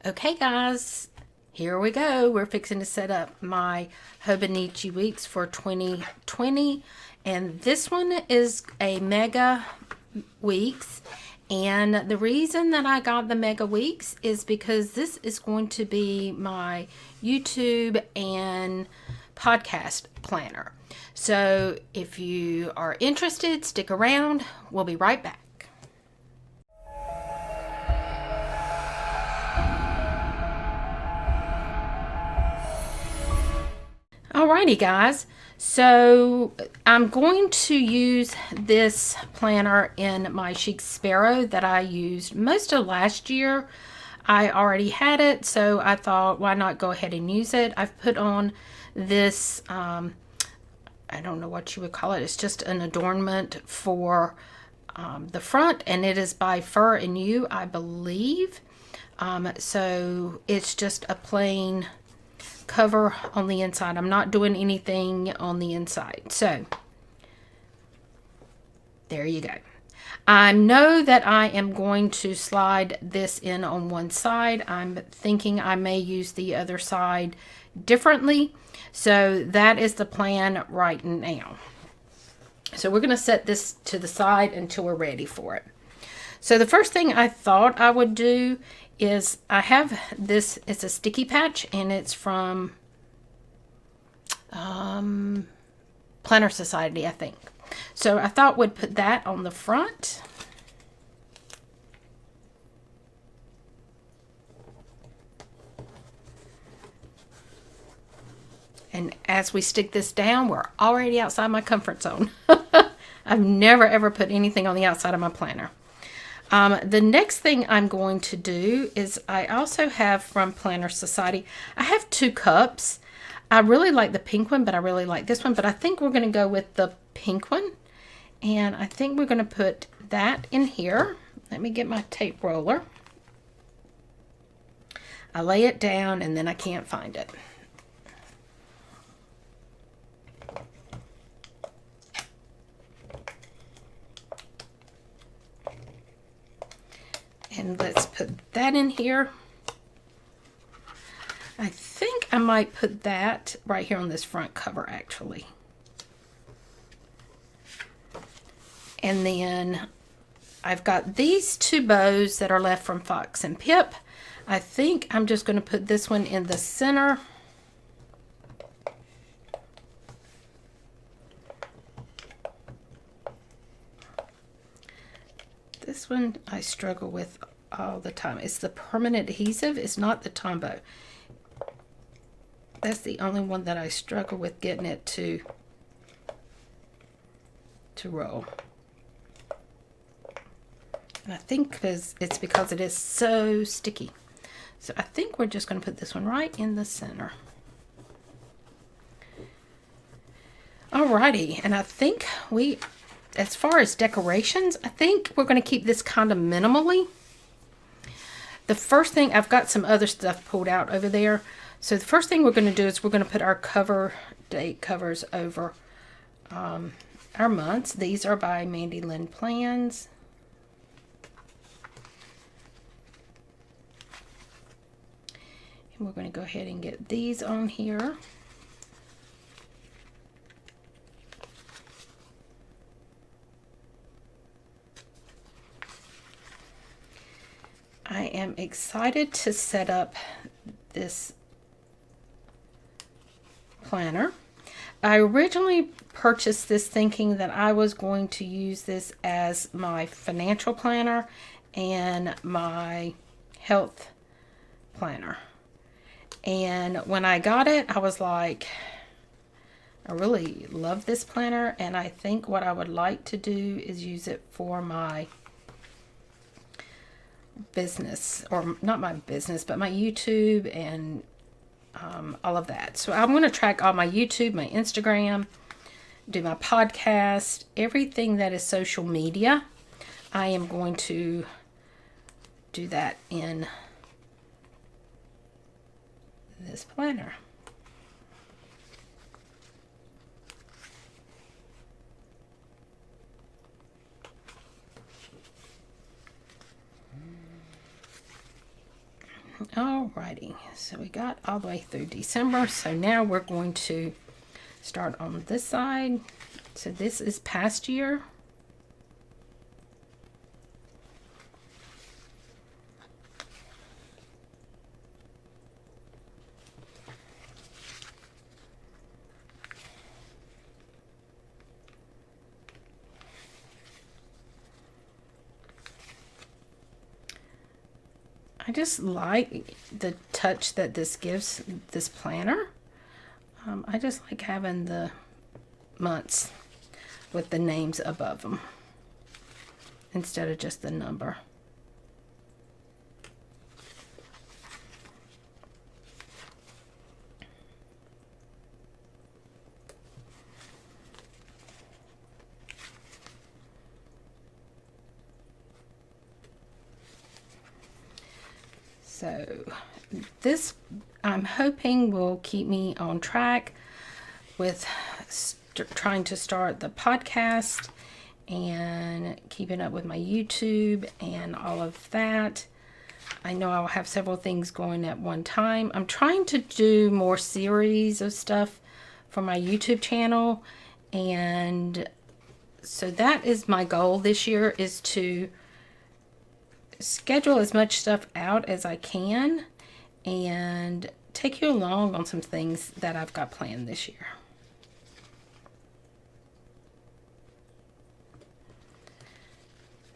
Okay guys, here we go. We're fixing to set up my Hobonichi Weeks for 2020, and this one is a Mega Weeks. And the reason that I got the Mega Weeks is because this is going to be my YouTube and podcast planner. So if you are interested, stick around. We'll be right back. Alrighty guys, so I'm going to use this planner in my Chic Sparrow that I used most of last year. I already had it, so I thought why not go ahead and use it. I've put on this, I don't know what you would call it, it's just an adornment for the front, and it is by Fur and You, I believe. So it's just a plain cover on the inside. I'm not doing anything on the inside. So there you go. I know that I am going to slide this in on one side. I'm thinking I may use the other side differently. So that is the plan right now. So we're going to set this to the side until we're ready for it. So the first thing I thought I would do is I have this, it's a sticky patch, and it's from Planner Society, I think. So I thought we'd put that on the front. And as we stick this down, we're already outside my comfort zone. I've never ever put anything on the outside of my planner. The next thing I'm going to do is I also have from Planner Society, I have 2 cups. I really like the pink one, but I really like this one. But I think we're going to go with the pink one. And I think we're going to put that in here. Let me get my tape roller. I lay it down and then I can't find it. And let's put that in here. I think I might put that right here on this front cover, actually. And then I've got these 2 bows that are left from Fox and Pip. I think I'm just going to put this one in the center. This one I struggle with all the time. It's the permanent adhesive. It's not the Tombow. That's the only one that I struggle with getting it to roll. And I think it's because it is so sticky. So I think we're just going to put this one right in the center. Alrighty, and I think as far as decorations, I think we're going to keep this kind of minimally. The first thing, I've got some other stuff pulled out over there. So the first thing we're going to do is we're going to put our cover date covers over our months. These are by Mandy Lynn Plans. And we're going to go ahead and get these on here. I am excited to set up this planner. I originally purchased this thinking that I was going to use this as my financial planner and my health planner. And when I got it, I was like, I really love this planner, and I think what I would like to do is use it for my business, or not my business, but my YouTube and all of that. So I'm going to track all my YouTube, my Instagram, do my podcast, everything that is social media. I am going to do that in this planner. Alrighty, so we got all the way through December. So now we're going to start on this side. So this is past year. I just like the touch that this gives this planner. I just like having the months with the names above them instead of just the number. So this, I'm hoping, will keep me on track with trying to start the podcast and keeping up with my YouTube and all of that. I know I'll have several things going at one time. I'm trying to do more series of stuff for my YouTube channel, and so that is my goal this year, is to schedule as much stuff out as I can and take you along on some things that I've got planned this year.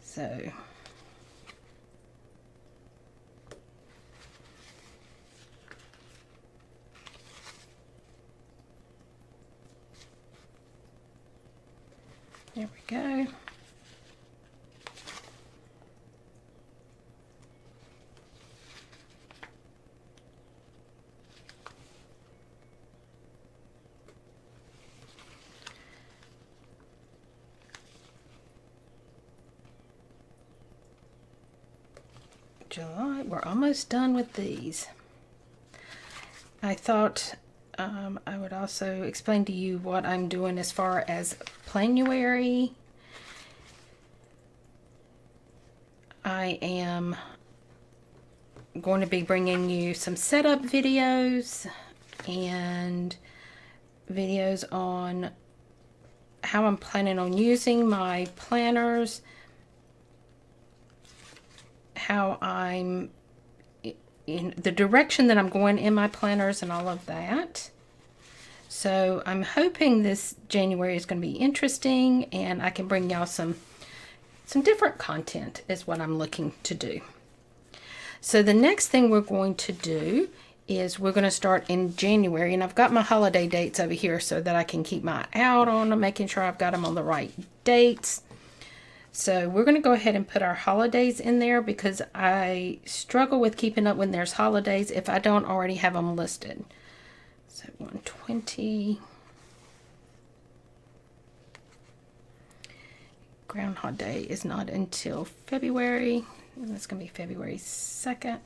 So there we go. July, we're almost done with these. I thought I would also explain to you what I'm doing as far as Planuary. I am going to be bringing you some setup videos and videos on how I'm planning on using my planners, how I'm in the direction that I'm going in my planners and all of that. So I'm hoping this January is going to be interesting and I can bring y'all some different content is what I'm looking to do. So the next thing we're going to do is we're going to start in January, and I've got my holiday dates over here so that I can keep my eye out on them, making sure I've got them on the right dates. So we're going to go ahead and put our holidays in there because I struggle with keeping up when there's holidays if I don't already have them listed. So 120. Groundhog Day is not until February. And that's going to be February 2nd.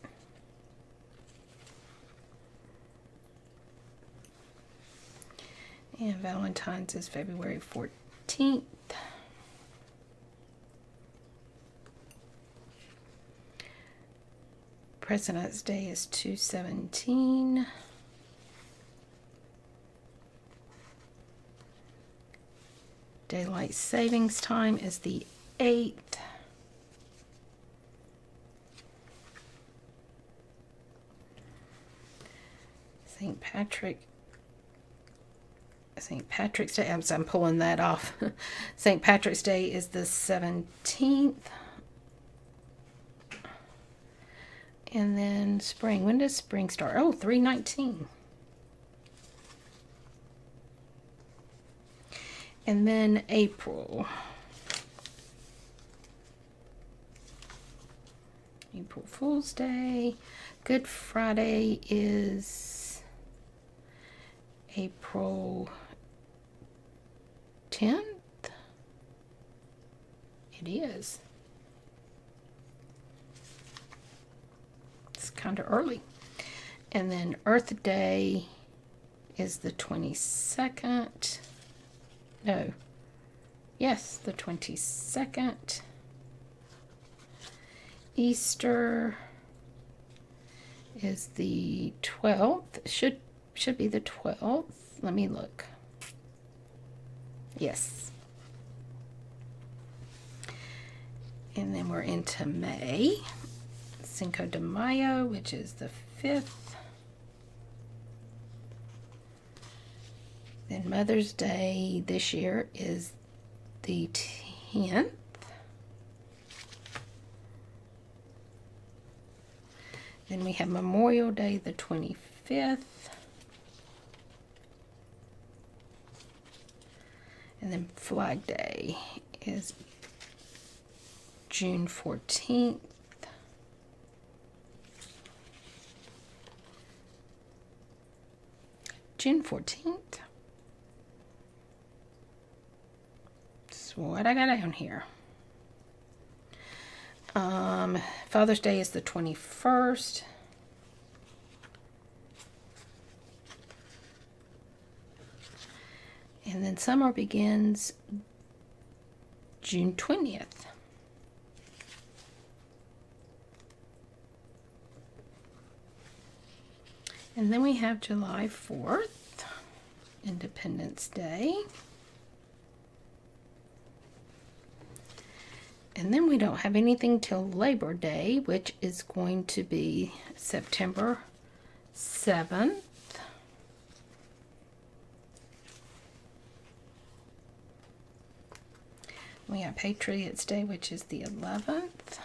And Valentine's is February 14th. President's Day is 2/17. Daylight Savings Time is the 8th. St. Patrick's Day, I'm pulling that off. St. Patrick's Day is the 17th. And then spring. When does spring start? Oh, 3/19. And then April. April Fool's Day. Good Friday is April 10th. It is. It's kind of early. And then Earth Day is the 22nd. No. Yes, the 22nd. Easter is the 12th. Should be the 12th. Let me look. Yes. And then we're into May. Cinco de Mayo, which is the 5th. Then Mother's Day this year is the 10th. Then we have Memorial Day, the 25th. And then Flag Day is June 14th. June 14th. That's what I got down here. Father's Day is the 21st. And then summer begins June 20th. And then we have July 4th, Independence Day. And then we don't have anything till Labor Day, which is going to be September 7th. We have Patriots Day, which is the 11th.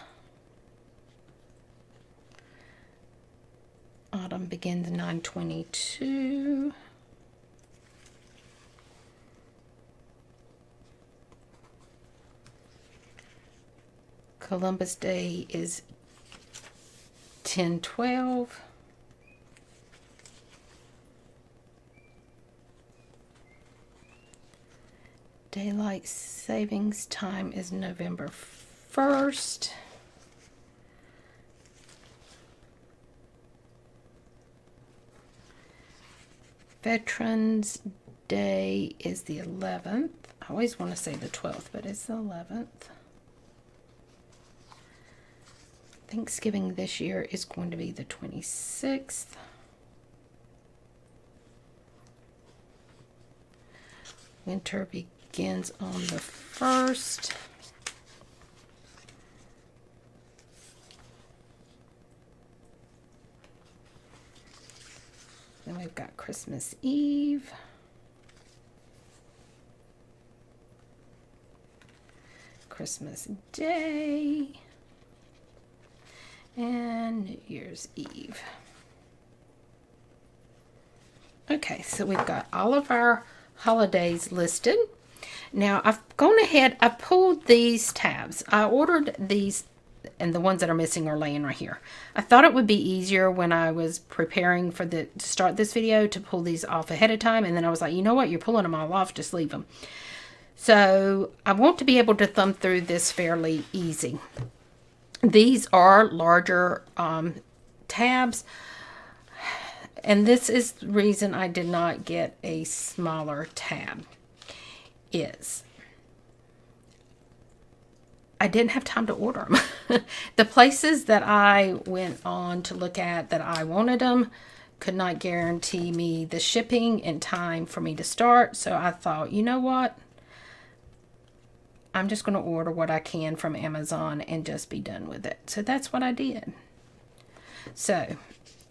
Autumn begins 9/22. Columbus Day is 10/12. Daylight savings time is November 1st. Veterans Day is the 11th. I always want to say the 12th, but it's the 11th. Thanksgiving this year is going to be the 26th. Winter begins on the 1st. Then we've got Christmas Eve. Christmas Day. And New Year's Eve. Okay, so we've got all of our holidays listed. Now I've gone ahead, I pulled these tabs. I ordered these, and the ones that are missing are laying right here. I thought it would be easier when I was preparing for to start this video to pull these off ahead of time, and then I was like, you know what, you're pulling them all off, just leave them. So I want to be able to thumb through this fairly easy. These are larger tabs, and this is the reason I did not get a smaller tab. Is I didn't have time to order them. The places that I went on to look at that I wanted them could not guarantee me the shipping in time for me to start. So I thought, you know what? I'm just going to order what I can from Amazon and just be done with it. So that's what I did. So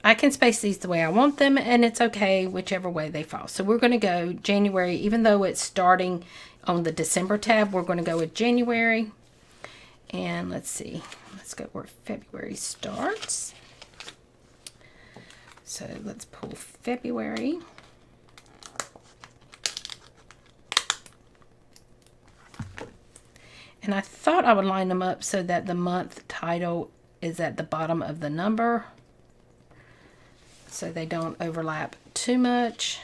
I can space these the way I want them, and it's okay whichever way they fall. So we're going to go January, even though it's starting on the December tab, we're going to go with January. And let's see, let's go where February starts. So let's pull February. And I thought I would line them up so that the month title is at the bottom of the number, so they don't overlap too much.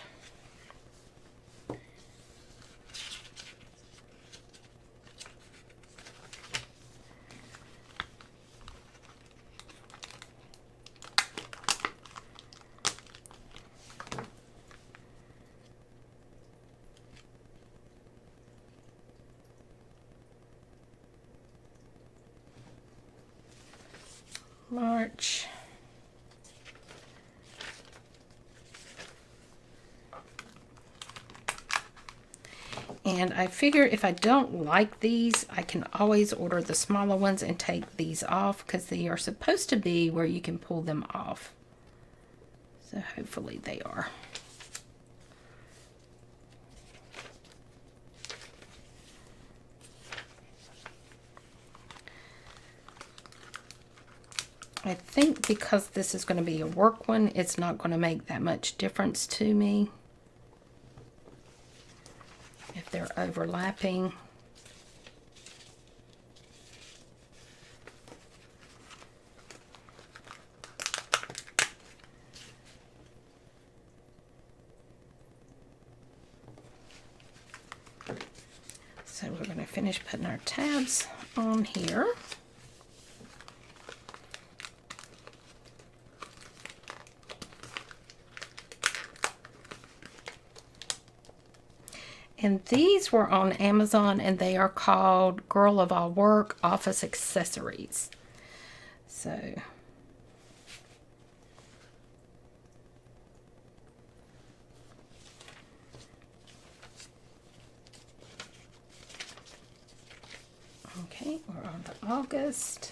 March, And I figure if I don't like these, I can always order the smaller ones and take these off, because they are supposed to be where you can pull them off. So hopefully they are. I think because this is going to be a work one, it's not going to make that much difference to me if they're overlapping. So we're going to finish putting our tabs on here. And these were on Amazon, and they are called Girl of All Work Office Accessories. So okay, we're on to August.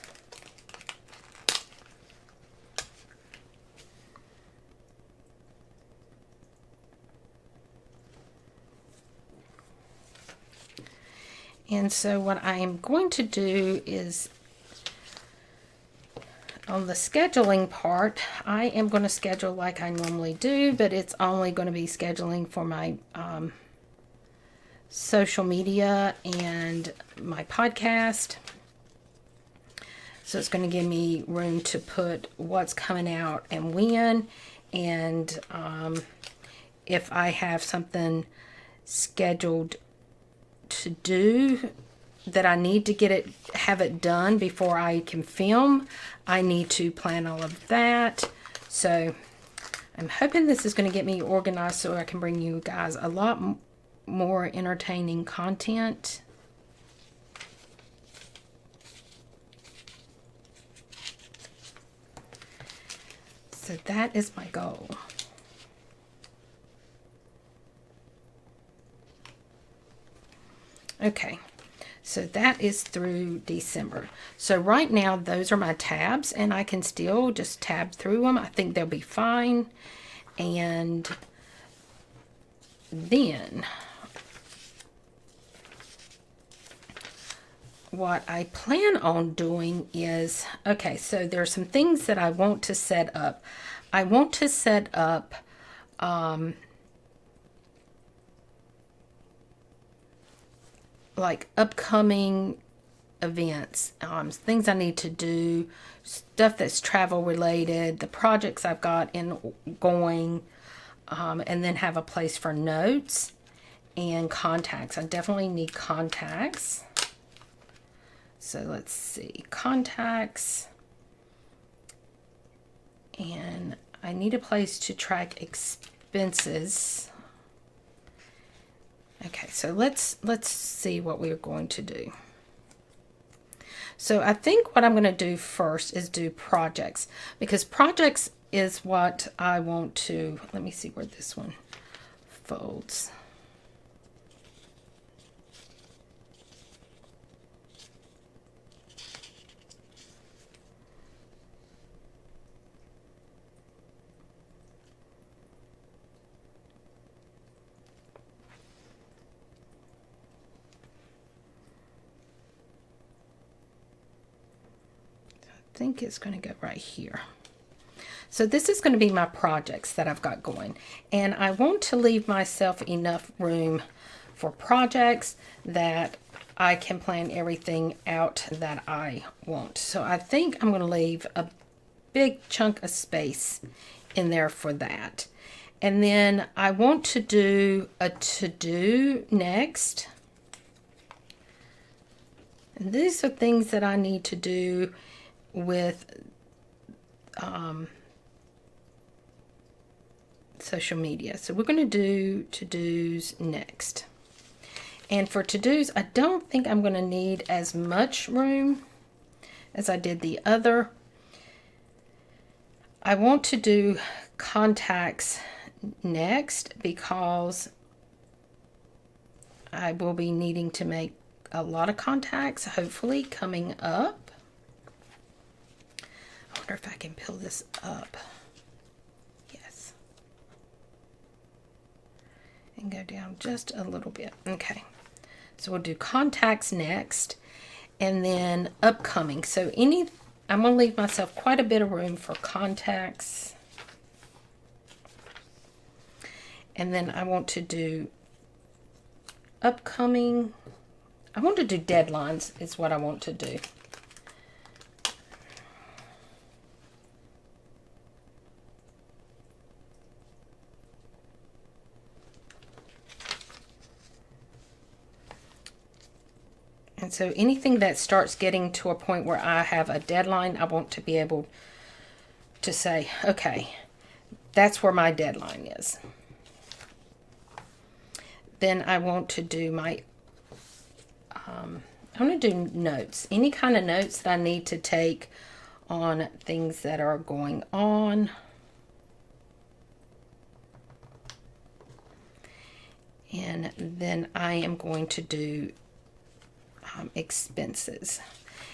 And so what I am going to do is, on the scheduling part, I am going to schedule like I normally do, but it's only going to be scheduling for my social media and my podcast. So it's going to give me room to put what's coming out and when, and if I have something scheduled to do that I need to have it done before I can film, I need to plan all of that. So I'm hoping this is going to get me organized so I can bring you guys a lot more entertaining content. So that is my goal. Okay, so that is through December. So right now, those are my tabs, and I can still just tab through them. I think they'll be fine. And then what I plan on doing is, okay, so there's some things that I want to set up. I want to set up like upcoming events, things I need to do, stuff that's travel related, the projects I've got going, and then have a place for notes and contacts. I definitely need contacts. So let's see, contacts, and I need a place to track expenses. Okay, so let's see what we're going to do. So I think what I'm going to do first is do projects, because projects is what I want to, let me see where this one folds. I think it's going to go right here. So this is going to be my projects that I've got going, and I want to leave myself enough room for projects that I can plan everything out that I want. So I think I'm going to leave a big chunk of space in there for that. And then I want to do a to-do next. And these are things that I need to do with social media. So we're going to do to-dos next. And for to-dos, I don't think I'm going to need as much room as I did the other. I want to do contacts next because I will be needing to make a lot of contacts, hopefully, coming up. I wonder if I can peel this up. Yes. And go down just a little bit. Okay. So we'll do contacts next, and then upcoming. So I'm going to leave myself quite a bit of room for contacts. And then I want to do upcoming. I want to do deadlines is what I want to do. And so anything that starts getting to a point where I have a deadline, I want to be able to say, okay, that's where my deadline is. Then I want to do my, I want to do notes. Any kind of notes that I need to take on things that are going on. And then I am going to do expenses.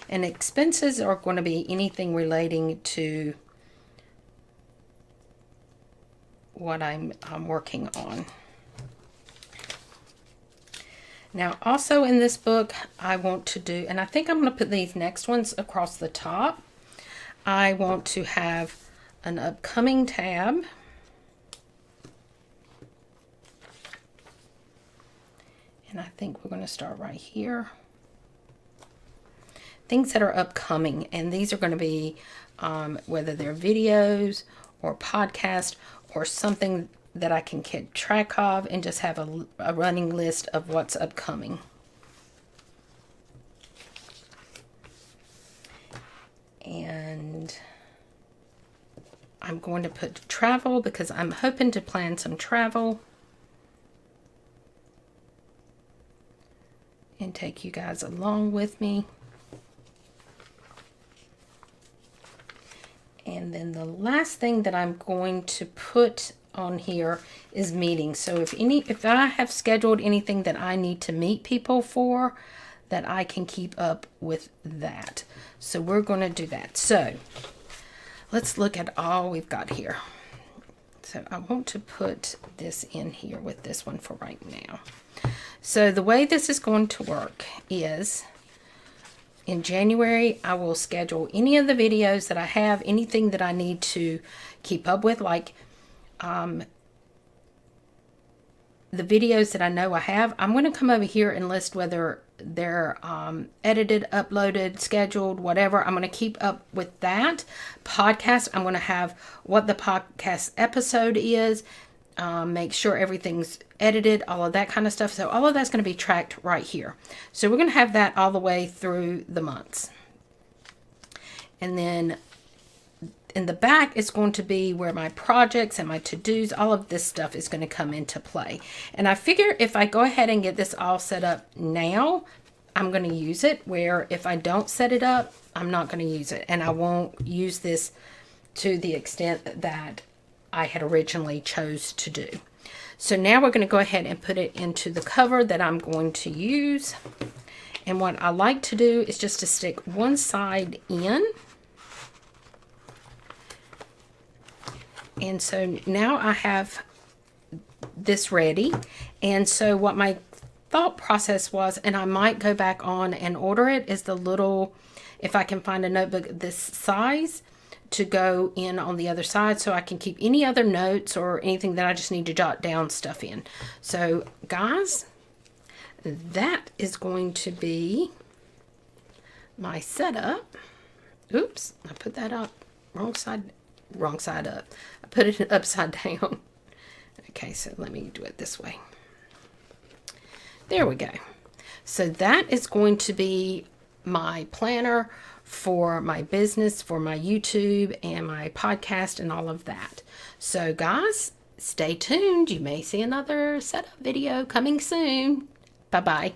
And expenses are going to be anything relating to what I'm working on. Now, also in this book, I want to do, and I think I'm going to put these next ones across the top. I want to have an upcoming tab. And I think we're going to start right here. Things that are upcoming, and these are going to be whether they're videos or podcast or something that I can keep track of and just have a running list of what's upcoming. And I'm going to put travel because I'm hoping to plan some travel and take you guys along with me. And then the last thing that I'm going to put on here is meetings. So if I have scheduled anything that I need to meet people for, that I can keep up with that. So we're going to do that. So let's look at all we've got here. So I want to put this in here with this one for right now. So the way this is going to work is in January, I will schedule any of the videos that I have, anything that I need to keep up with, like the videos that I know I have. I'm going to come over here and list whether they're edited, uploaded, scheduled, whatever. I'm going to keep up with that. Podcast, I'm going to have what the podcast episode is, make sure everything's edited, all of that kind of stuff. So all of that's going to be tracked right here. So we're going to have that all the way through the months. And then in the back, it's going to be where my projects and my to-dos, all of this stuff is going to come into play. And I figure if I go ahead and get this all set up now, I'm going to use it, where if I don't set it up, I'm not going to use it. And I won't use this to the extent that I had originally chose to do. So now we're going to go ahead and put it into the cover that I'm going to use. And what I like to do is just to stick one side in. And so now I have this ready. And so what my thought process was, and I might go back on and order it, is the little, if I can find a notebook this size, to go in on the other side so I can keep any other notes or anything that I just need to jot down stuff in. So guys, that is going to be my setup. Oops, I put that up wrong side up. I put it upside down. Okay, so let me do it this way. There we go. So that is going to be my planner for my business, for my YouTube and my podcast and all of that. So guys, stay tuned. You may see another setup video coming soon. Bye-bye.